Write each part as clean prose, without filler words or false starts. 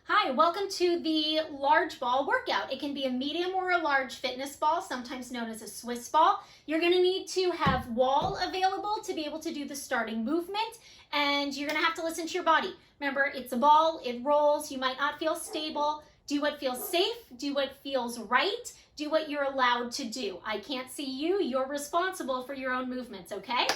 Hi, welcome to the large ball workout. It can be a medium or a large fitness ball, sometimes known as a Swiss ball. You're going to need to have wall available to be able to do the starting movement, and you're going to have to listen to your body. Remember, it's a ball, it rolls, you might not feel stable. Do what feels safe, do what feels right, do what you're allowed to do. I can't see you, you're responsible for your own movements, okay?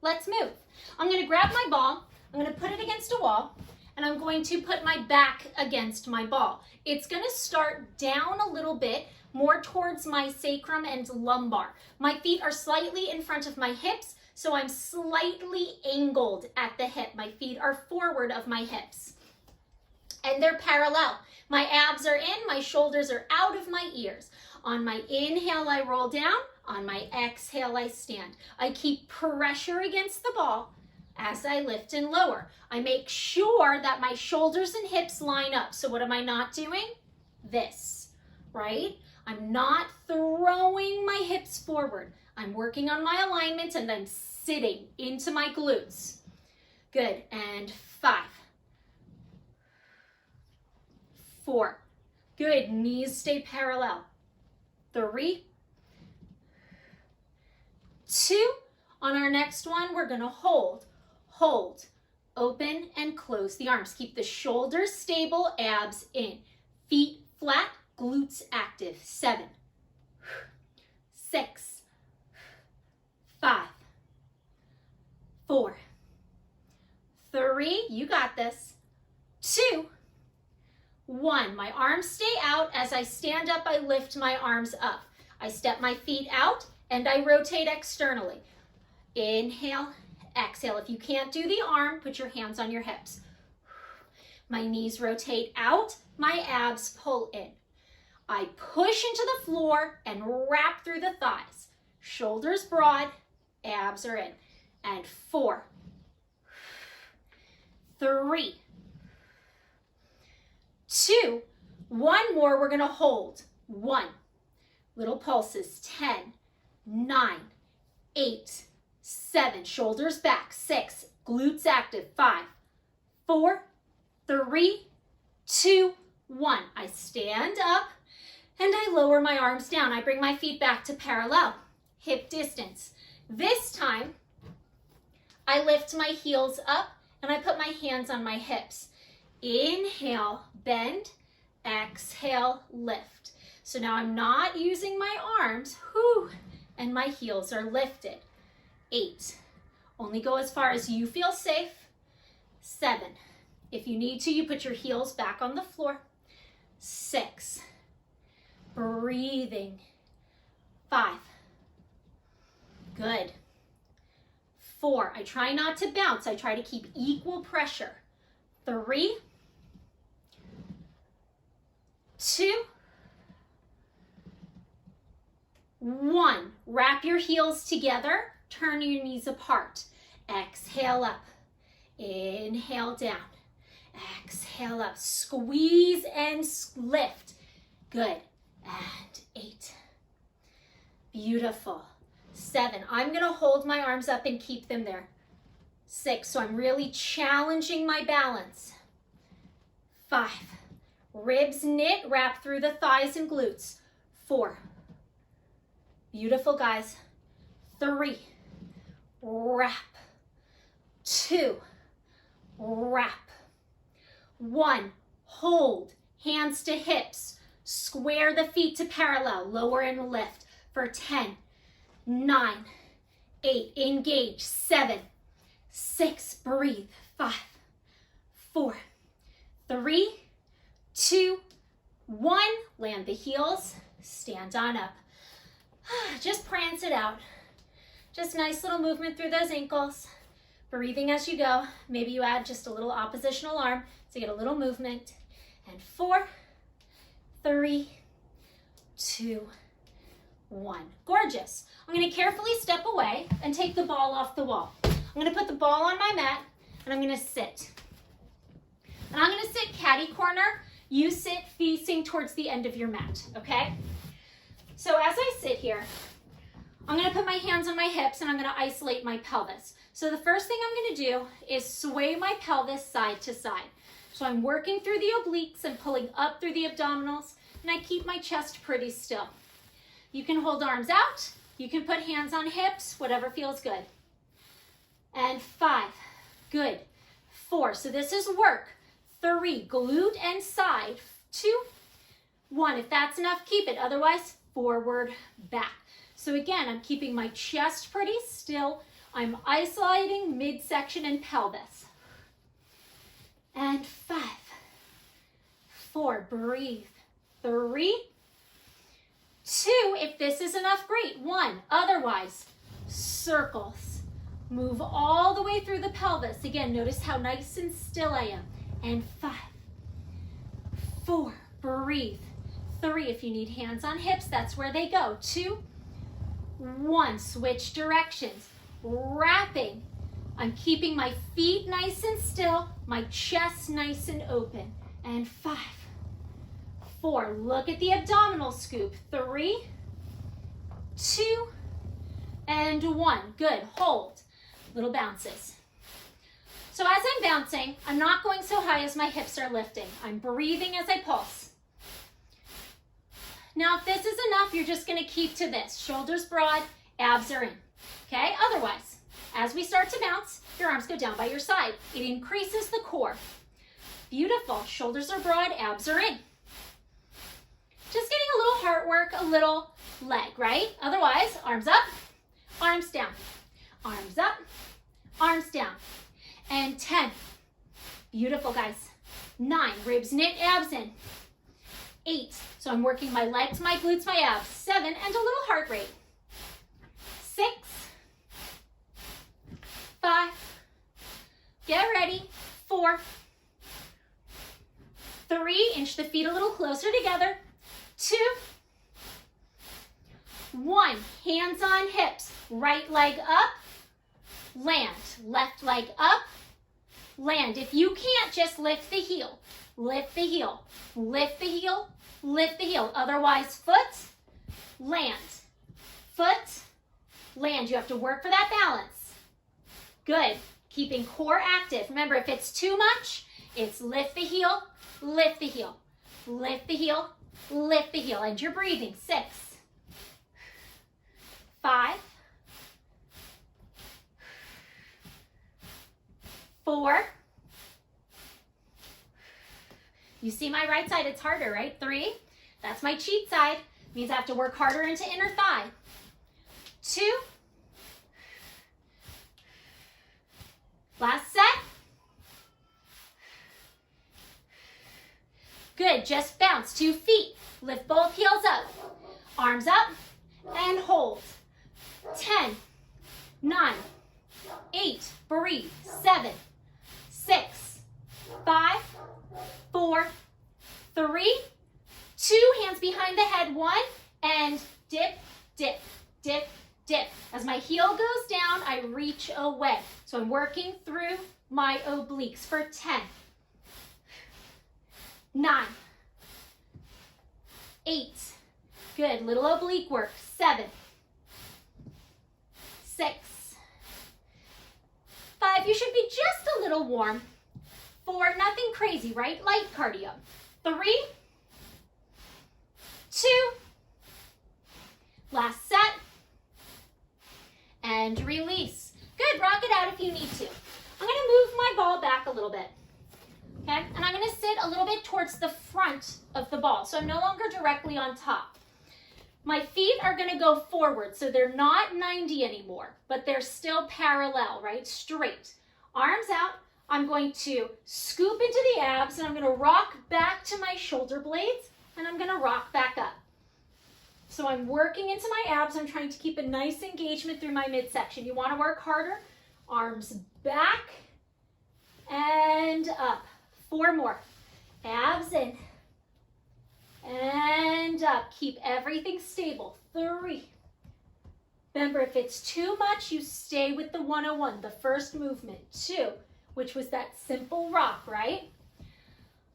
Let's move. I'm going to grab my ball, I'm going to put it against a wall, and I'm going to put my back against my ball. It's going to start down a little bit, more towards my sacrum and lumbar. My feet are slightly in front of my hips, so I'm slightly angled at the hip. My feet are forward of my hips, and they're parallel. My abs are in, my shoulders are out of my ears. On my inhale, I roll down. On my exhale, I stand. I keep pressure against the ball as I lift and lower. I make sure that my shoulders and hips line up. So what am I not doing? This, right? I'm not throwing my hips forward. I'm working on my alignment and I'm sitting into my glutes. Good, and 5, 4, good, knees stay parallel. 3, 2, on our next one, we're gonna hold, open and close the arms. Keep the shoulders stable, abs in. Feet flat, glutes active. 7, 6, 5, 4, 3, you got this. 2, 1, my arms stay out. As I stand up, I lift my arms up. I step my feet out and I rotate externally. Inhale, exhale. If you can't do the arm, put your hands on your hips. My knees rotate out, my abs pull in. I push into the floor and wrap through the thighs. Shoulders broad, abs are in. And 4, 3, 2, 1 more, we're gonna hold. 1, little pulses, 10, 9, 8, 7, shoulders back, 6, glutes active, 5, 4, 3, 2, 1. I stand up and I lower my arms down. I bring my feet back to parallel, hip distance. This time, I lift my heels up and I put my hands on my hips. Inhale, bend, exhale, lift. So now I'm not using my arms, and my heels are lifted. 8, only go as far as you feel safe. 7, if you need to, you put your heels back on the floor. 6, breathing. 5, good. 4, I try not to bounce, I try to keep equal pressure. 3, 2, 1, wrap your heels together, turn your knees apart. Exhale up, inhale down, exhale up, squeeze and lift. Good, and 8, beautiful. 7, I'm gonna hold my arms up and keep them there. 6, so I'm really challenging my balance. 5, ribs knit, wrap through the thighs and glutes. 4, beautiful guys. 3, wrap. 2, wrap. 1, hold, hands to hips, square the feet to parallel, lower and lift for 10, 9, 8, engage, 7, 6, breathe, 5, 4, 3, 2, 1, land the heels, stand on up. Just prance it out. Just nice little movement through those ankles. Breathing as you go. Maybe you add just a little oppositional arm to get a little movement. And 4, 3, 2, 1. Gorgeous. I'm going to carefully step away and take the ball off the wall. I'm going to put the ball on my mat and I'm going to sit. And I'm going to sit catty corner. You sit facing towards the end of your mat, okay? So as I sit here, I'm going to put my hands on my hips and I'm going to isolate my pelvis. So the first thing I'm going to do is sway my pelvis side to side. So I'm working through the obliques and pulling up through the abdominals, and I keep my chest pretty still. You can hold arms out. You can put hands on hips, whatever feels good. And 5, good. 4, so this is work. 3, glute and side. 2, 1, if that's enough, keep it. Otherwise, forward, back. So again, I'm keeping my chest pretty still. I'm isolating midsection and pelvis. And 5, 4, breathe. 3, 2, if this is enough, great. 1, otherwise, circles. Move all the way through the pelvis. Again, notice how nice and still I am. And 5, 4, breathe. 3, if you need hands on hips, that's where they go. 2, 1, switch directions. Wrapping. I'm keeping my feet nice and still, my chest nice and open. And 5, 4, look at the abdominal scoop. 3, 2, and 1. Good, hold. Little bounces. So as I'm bouncing, I'm not going so high as my hips are lifting. I'm breathing as I pulse. Now, if this is enough, you're just going to keep to this. Shoulders broad, abs are in. Okay? Otherwise, as we start to bounce, your arms go down by your side. It increases the core. Beautiful. Shoulders are broad, abs are in. Just getting a little heart work, a little leg, right? Otherwise, arms up, arms down. Arms up, arms down. And 10. Beautiful, guys. 9, ribs knit, abs in. 8, so I'm working my legs, my glutes, my abs. 7, and a little heart rate. 6, 5, get ready. 4, 3, inch the feet a little closer together. 2, 1, hands on hips. Right leg up, land. Left leg up, land. If you can't, just lift the heel. Lift the heel. Lift the heel. Lift the heel. Otherwise, foot, land. Foot, land. You have to work for that balance. Good. Keeping core active. Remember, if it's too much, it's lift the heel, lift the heel. Lift the heel, lift the heel. And you're breathing. 6, 5, 4. You see my right side, it's harder, right? 3, that's my cheat side. Means I have to work harder into inner thigh. 2, last set. Good, just bounce. 2 feet, lift both heels up. Arms up and hold. 10, 9, 8, breathe. 7, 6, 5, 4, 3, 2, hands behind the head. 1, and dip, dip, dip, dip. As my heel goes down, I reach away. So I'm working through my obliques for 10, 9, 8, good, little oblique work. 7, 6, 5, you should be just a little warm. 4, nothing crazy, right? Light cardio. 3, 2, last set, and release. Good, rock it out if you need to. I'm gonna move my ball back a little bit, okay? And I'm gonna sit a little bit towards the front of the ball, so I'm no longer directly on top. My feet are gonna go forward, so they're not 90 anymore, but they're still parallel, right? Straight. Arms out. I'm going to scoop into the abs, and I'm gonna rock back to my shoulder blades, and I'm gonna rock back up. So I'm working into my abs. I'm trying to keep a nice engagement through my midsection. You wanna work harder. Arms back and up. 4 more. Abs in. And up. Keep everything stable. 3. Remember, if it's too much, you stay with the 101, the first movement. 2, which was that simple rock, right?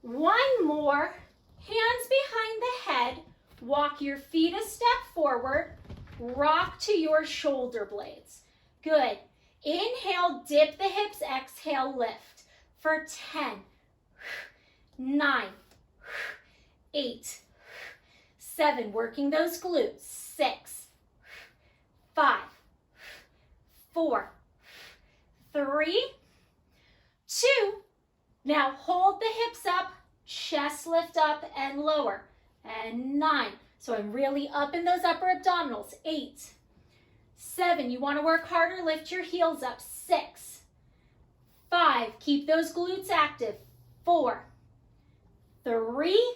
1 more. Hands behind the head. Walk your feet a step forward. Rock to your shoulder blades. Good. Inhale, dip the hips. Exhale, lift. For 10, 9, 8, 7, working those glutes, 6, 5, 4, 3, 2. Now hold the hips up, chest lift up and lower, and 9. So I'm really up in those upper abdominals, 8, 7, you want to work harder, lift your heels up, 6, 5, keep those glutes active, 4, 3,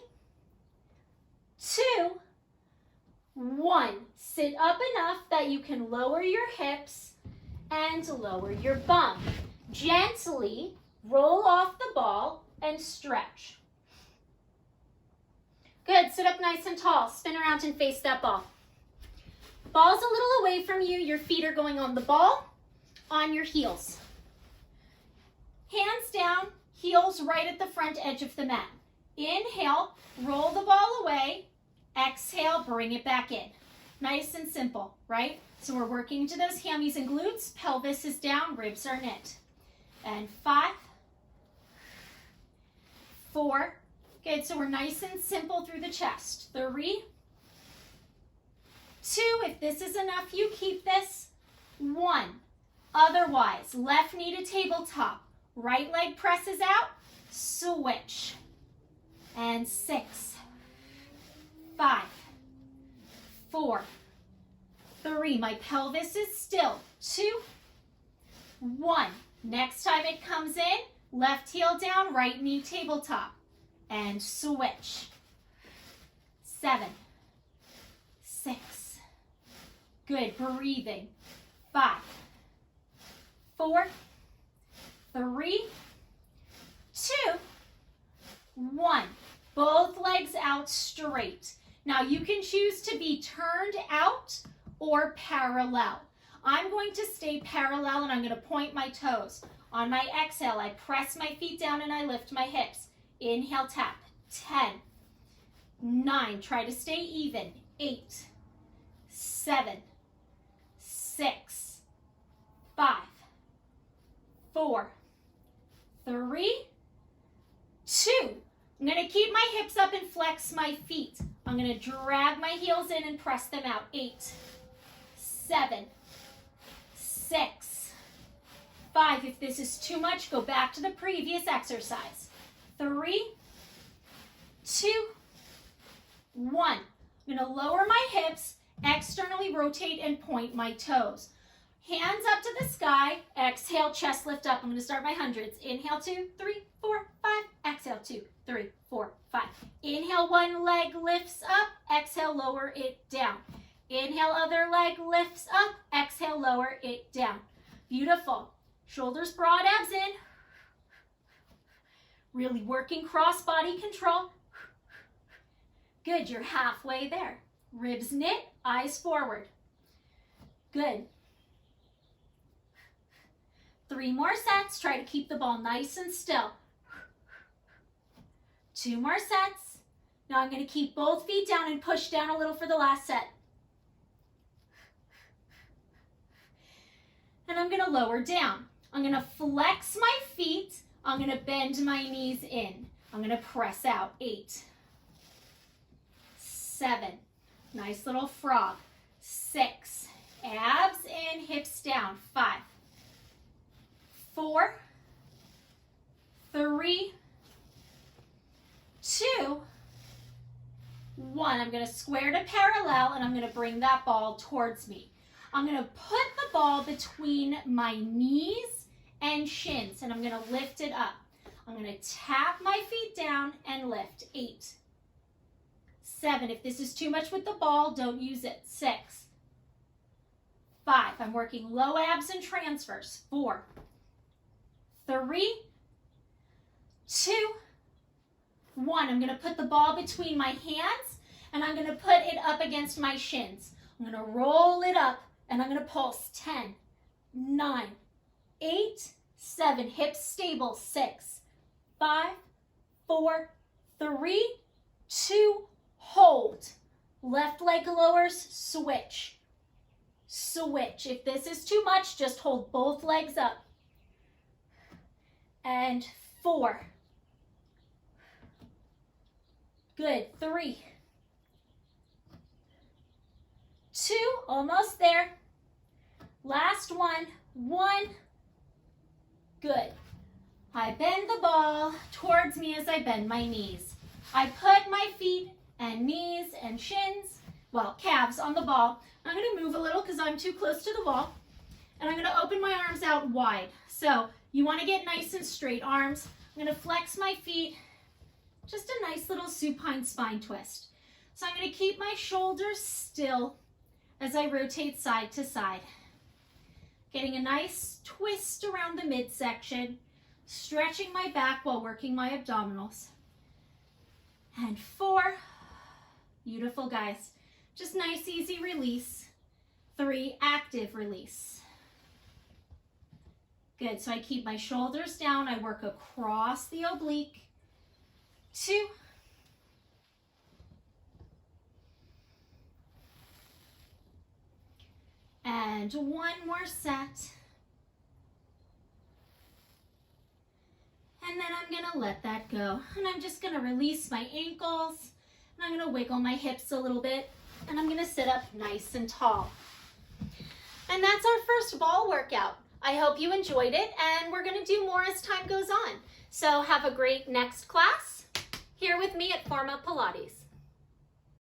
2, 1. Sit up enough that you can lower your hips and lower your bum. Gently roll off the ball and stretch. Good, sit up nice and tall. Spin around and face that ball. Ball's a little away from you. Your feet are going on the ball, on your heels. Hands down, heels right at the front edge of the mat. Inhale, roll the ball away. Exhale, bring it back in. Nice and simple, right? So we're working into those hammies and glutes. Pelvis is down, ribs are knit. And 5, 4. Good, so we're nice and simple through the chest. 3, 2. If this is enough, you keep this. 1. Otherwise, left knee to tabletop. Right leg presses out. Switch. And 6, 5, 4, 3. My pelvis is still. 2, 1. Next time it comes in, left heel down, right knee tabletop. And switch. 7, 6. Good, breathing. 5, 4, 3, 2, 1. Both legs out straight. Now you can choose to be turned out or parallel. I'm going to stay parallel and I'm going to point my toes. On my exhale, I press my feet down and I lift my hips. Inhale, tap. 10, 9. Try to stay even. 8, 7, 6, 5, 4, 3, 2. I'm going to keep my hips up and flex my feet. I'm going to drag my heels in and press them out. 8, 7, 6, 5. If this is too much, go back to the previous exercise. 3, 2, 1. I'm going to lower my hips, externally rotate and point my toes. Hands up to the sky. Exhale, chest lift up. I'm going to start my hundreds. Inhale, 2, 3, 4, 5. Exhale, 2, 3, 4, 5. Inhale, one leg lifts up. Exhale, lower it down. Inhale, other leg lifts up. Exhale, lower it down. Beautiful. Shoulders broad, abs in. Really working cross body control. Good, you're halfway there. Ribs knit, eyes forward. Good. 3 more sets. Try to keep the ball nice and still. 2 more sets. Now I'm going to keep both feet down and push down a little for the last set. And I'm going to lower down. I'm going to flex my feet. I'm going to bend my knees in. I'm going to press out. 8, 7. Nice little frog. 6. Abs in, hips down. 5, 4, 3, 2, 1. I'm going to square to parallel and I'm going to bring that ball towards me. I'm going to put the ball between my knees and shins and I'm going to lift it up. I'm going to tap my feet down and lift. 8, 7. If this is too much with the ball, don't use it. 6, 5. I'm working low abs and transfers. 4, 3, 2, 1. I'm going to put the ball between my hands and I'm going to put it up against my shins. I'm going to roll it up and I'm going to pulse. 10, 9, 8, 7. Hips stable. 6, 5, 4, 3, 2, hold. Left leg lowers, switch. Switch. If this is too much, just hold both legs up. And 4, Good. 3, 2, almost there. Last one. 1. Good. I bend the ball towards me as I bend my knees. I put my feet and knees and shins, well, calves on the ball. I'm going to move a little because I'm too close to the wall. And I'm going to open my arms out wide. So you want to get nice and straight arms. I'm going to flex my feet. Just a nice little supine spine twist. So I'm going to keep my shoulders still as I rotate side to side. Getting a nice twist around the midsection, stretching my back while working my abdominals. And 4, beautiful guys. Just nice, easy release. 3, active release. Good, so I keep my shoulders down, I work across the oblique. 2, and 1 more set. And then I'm gonna let that go. And I'm just gonna release my ankles. And I'm gonna wiggle my hips a little bit. And I'm gonna sit up nice and tall. And that's our first ball workout. I hope you enjoyed it, and we're gonna do more as time goes on. So have a great next class here with me at Form Up Pilates.